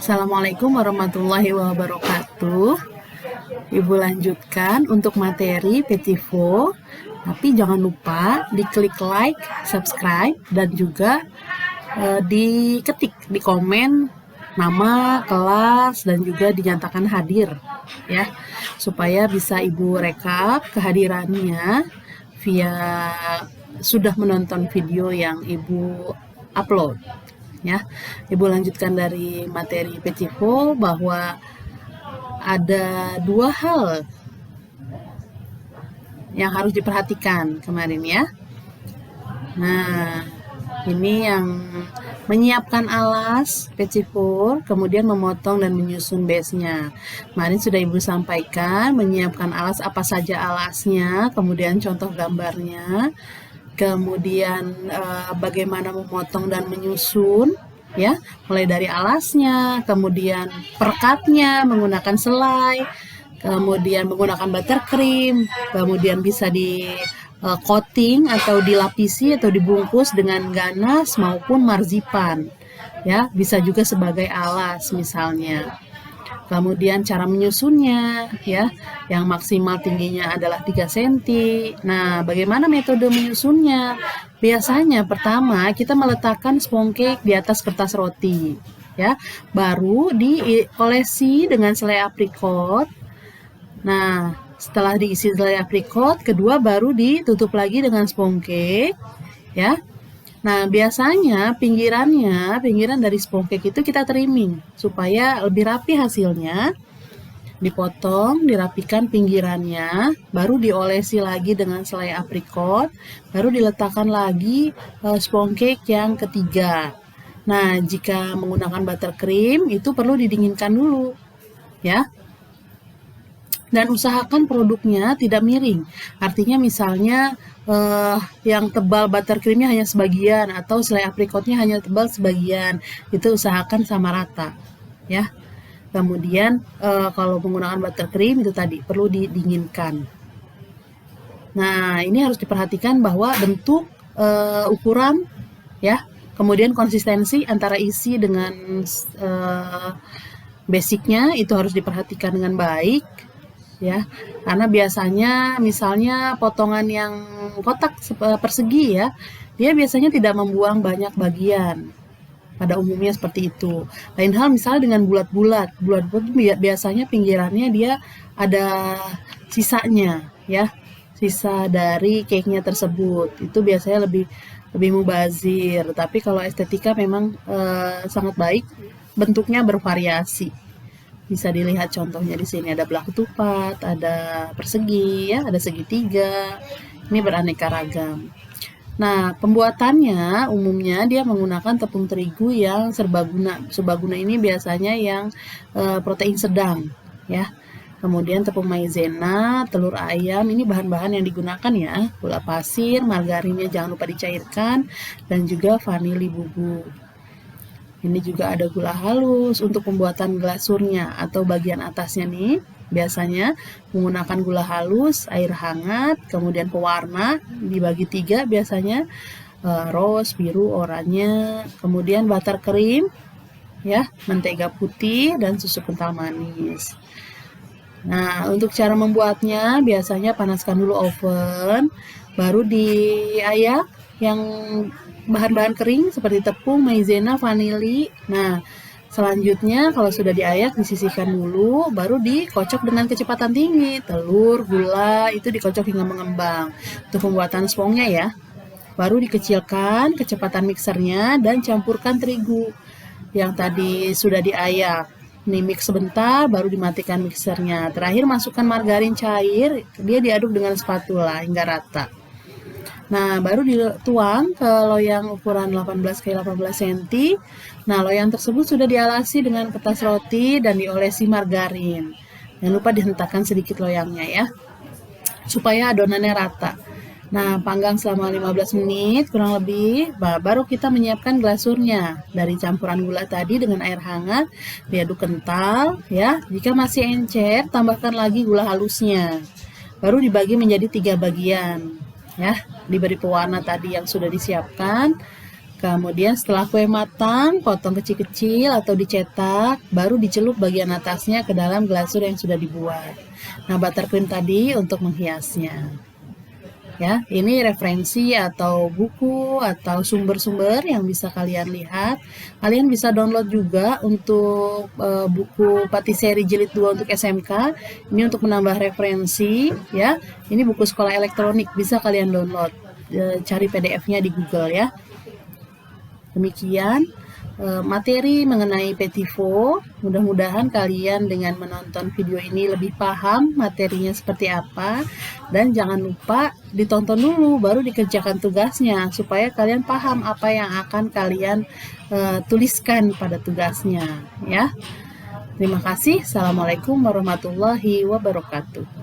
Assalamualaikum warahmatullahi wabarakatuh. Ibu lanjutkan untuk materi Petivo, tapi jangan lupa diklik like, subscribe, dan juga diketik di komen nama, kelas, dan juga dinyatakan hadir ya, supaya bisa Ibu rekap kehadirannya via sudah menonton video yang Ibu upload ya. Ibu lanjutkan dari materi Petivo bahwa ada dua hal yang harus diperhatikan kemarin ya. Nah, ini yang menyiapkan alas Petivo, kemudian memotong dan menyusun base-nya. Kemarin sudah Ibu sampaikan menyiapkan alas, apa saja alasnya, kemudian contoh gambarnya, kemudian bagaimana memotong dan menyusun ya, mulai dari alasnya, kemudian perekatnya menggunakan selai, kemudian menggunakan buttercream, kemudian bisa di coating atau dilapisi atau dibungkus dengan ganas maupun marzipan ya, bisa juga sebagai alas misalnya. Kemudian cara menyusunnya ya, yang maksimal tingginya adalah 3 cm. Nah, bagaimana metode menyusunnya? Biasanya pertama kita meletakkan sponge cake di atas kertas roti ya, baru diolesi dengan selai aprikot. Nah, setelah diisi selai aprikot, kedua baru ditutup lagi dengan sponge cake ya. Nah, biasanya pinggiran dari sponge cake itu kita trimming supaya lebih rapi hasilnya. Dipotong, dirapikan pinggirannya, baru diolesi lagi dengan selai aprikot, baru diletakkan lagi sponge cake yang ketiga. Nah, jika menggunakan buttercream itu perlu didinginkan dulu ya. Dan usahakan produknya tidak miring. Artinya misalnya yang tebal buttercreamnya hanya sebagian atau selai aprikotnya hanya tebal sebagian, itu usahakan sama rata ya. Kemudian kalau menggunakan buttercream itu tadi perlu didinginkan. Nah, ini harus diperhatikan bahwa bentuk, ukuran ya, kemudian konsistensi antara isi dengan basicnya itu harus diperhatikan dengan baik ya, karena biasanya misalnya potongan yang kotak persegi ya, dia biasanya tidak membuang banyak bagian, pada umumnya seperti itu. Lain hal misalnya dengan bulat-bulat biasanya pinggirannya dia ada sisanya ya, sisa dari cake-nya tersebut, itu biasanya lebih mubazir. Tapi kalau estetika memang sangat baik bentuknya bervariasi. Bisa dilihat contohnya di sini, ada belah ketupat, ada persegi ya, ada segitiga. Ini beraneka ragam. Nah, pembuatannya umumnya dia menggunakan tepung terigu yang serbaguna. Serbaguna ini biasanya yang protein sedang ya. Kemudian tepung maizena, telur ayam, ini bahan-bahan yang digunakan ya. Gula pasir, margarinnya jangan lupa dicairkan, dan juga vanili bubuk. Ini juga ada gula halus untuk pembuatan glasurnya atau bagian atasnya nih. Biasanya menggunakan gula halus, air hangat, kemudian pewarna dibagi 3 biasanya, rose, biru, oranye, kemudian buttercream ya, mentega putih, dan susu kental manis. Nah, untuk cara membuatnya biasanya panaskan dulu oven, baru diayak yang bahan-bahan kering seperti tepung, maizena, vanili. Nah, selanjutnya kalau sudah diayak disisihkan dulu, baru dikocok dengan kecepatan tinggi. Telur, gula itu dikocok hingga mengembang. Untuk pembuatan sponge-nya ya. Baru dikecilkan kecepatan mixernya dan campurkan terigu yang tadi sudah diayak. Nih, mix sebentar baru dimatikan mixernya. Terakhir masukkan margarin cair, dia diaduk dengan spatula hingga rata. Nah, baru dituang ke loyang ukuran 18x18 cm. Nah, loyang tersebut sudah dialasi dengan kertas roti dan diolesi margarin. Jangan lupa dihentakkan sedikit loyangnya ya, supaya adonannya rata. Nah, panggang selama 15 menit kurang lebih. Nah, baru kita menyiapkan glasurnya dari campuran gula tadi dengan air hangat, diaduk kental ya. Jika masih encer, tambahkan lagi gula halusnya. Baru dibagi menjadi 3 bagian ya, diberi pewarna tadi yang sudah disiapkan. Kemudian setelah kue matang, potong kecil-kecil atau dicetak, baru dicelup bagian atasnya ke dalam glasur yang sudah dibuat. Nah, buttercream tadi untuk menghiasnya. Ya, ini referensi atau buku atau sumber-sumber yang bisa kalian lihat. Kalian bisa download juga untuk buku Patisserie Jilid 2 untuk SMK. Ini untuk menambah referensi ya. Ini buku sekolah elektronik, bisa kalian download. Cari PDF-nya di Google ya. Demikian materi mengenai Petit Four. Mudah-mudahan kalian dengan menonton video ini lebih paham materinya seperti apa. Dan jangan lupa ditonton dulu baru dikerjakan tugasnya supaya kalian paham apa yang akan kalian tuliskan pada tugasnya ya. Terima kasih. Assalamualaikum warahmatullahi wabarakatuh.